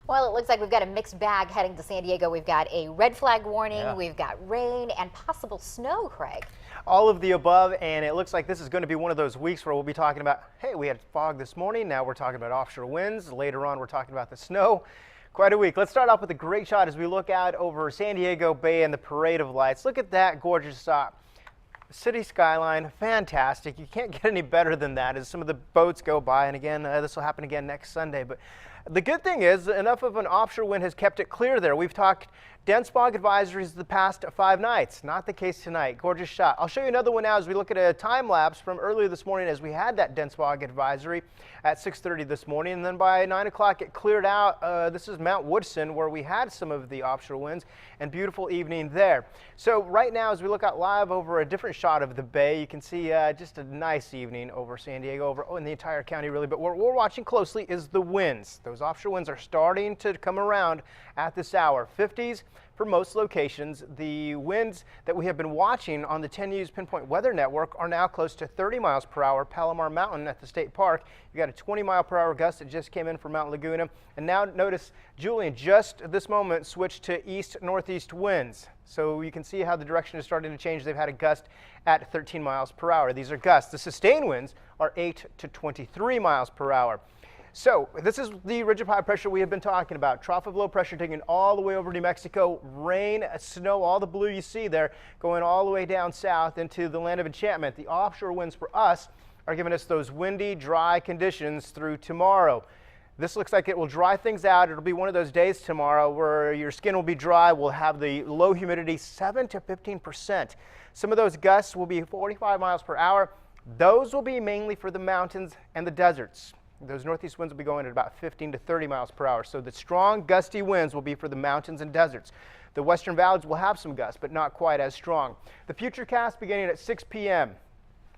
Well, it looks like we've got a mixed bag heading to San Diego. We've got a red flag warning, we've got rain and possible snow, Craig. All of the above, and it looks like this is going to be one of those weeks where we'll be talking about, hey, we had fog this morning, now we're talking about offshore winds. Later on, we're talking about the snow. Quite a week. Let's start off with a great shot as we look out over San Diego Bay and the Parade of Lights. Look at that gorgeous shot. City skyline, fantastic. You can't get any better than that as some of the boats go by. And again, this will happen again next Sunday. But the good thing is enough of an offshore wind has kept it clear there. We've talked dense fog advisories the past 5 nights. Not the case tonight. Gorgeous shot. I'll show you another one now as we look at a time lapse from earlier this morning as we had that dense fog advisory at 6:30 this morning. And then by 9 o'clock it cleared out. This is Mount Woodson where we had some of the offshore winds and beautiful evening there. So right now as we look out live over a different shot of the bay, you can see just a nice evening over San Diego, over in the entire county really. But what we're watching closely is the winds. Those offshore winds are starting to come around at this hour. 50s for most locations. The winds that we have been watching on the 10 News Pinpoint Weather Network are now close to 30 miles per hour. Palomar Mountain at the state park, you got a 20-mile-per-hour gust that just came in from Mount Laguna. And now notice Julian just at this moment switched to east-northeast winds. So you can see how the direction is starting to change. They've had a gust at 13 miles per hour. These are gusts. The sustained winds are 8 to 23 miles per hour. So this is the ridge of high pressure we have been talking about. Trough of low pressure taking all the way over New Mexico. Rain, snow, all the blue you see there going all the way down south into the land of enchantment. The offshore winds for us are giving us those windy, dry conditions through tomorrow. This looks like it will dry things out. It'll be one of those days tomorrow where your skin will be dry. We'll have the low humidity 7 to 15%. Some of those gusts will be 45 miles per hour. Those will be mainly for the mountains and the deserts. Those northeast winds will be going at about 15 to 30 miles per hour. So the strong gusty winds will be for the mountains and deserts. The western valleys will have some gusts, but not quite as strong. The futurecast beginning at 6 p.m.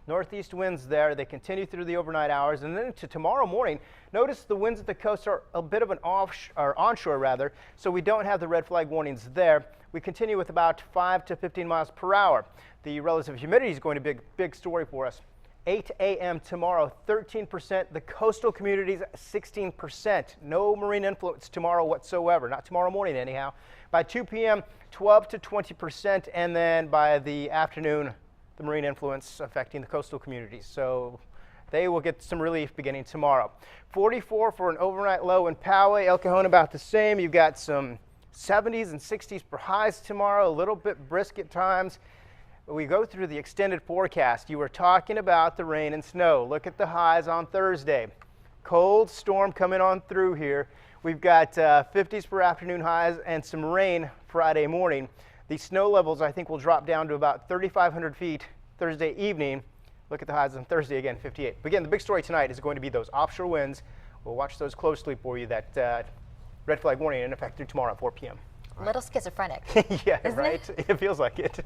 Northeast winds there. They continue through the overnight hours. And then to tomorrow morning, notice the winds at the coast are a bit of an onshore rather, so we don't have the red flag warnings there. We continue with about 5 to 15 miles per hour. The relative humidity is going to be a big story for us. 8 a.m. tomorrow, 13%. The coastal communities, 16%. No marine influence tomorrow whatsoever. Not tomorrow morning, anyhow. By 2 p.m., 12 to 20%. And then by the afternoon, the marine influence affecting the coastal communities. So they will get some relief beginning tomorrow. 44 for an overnight low in Poway. El Cajon about the same. You've got some 70s and 60s for highs tomorrow. A little bit brisk at times. We go through the extended forecast. You were talking about the rain and snow. Look at the highs on Thursday. Cold storm coming on through here. We've got 50s for afternoon highs and some rain Friday morning. The snow levels I think will drop down to about 3,500 feet Thursday evening. Look at the highs on Thursday again, 58. But again, the big story tonight is going to be those offshore winds. We'll watch those closely for you. That red flag warning in effect through tomorrow at 4 p.m. A little schizophrenic. Yeah, Isn't right? It feels like it.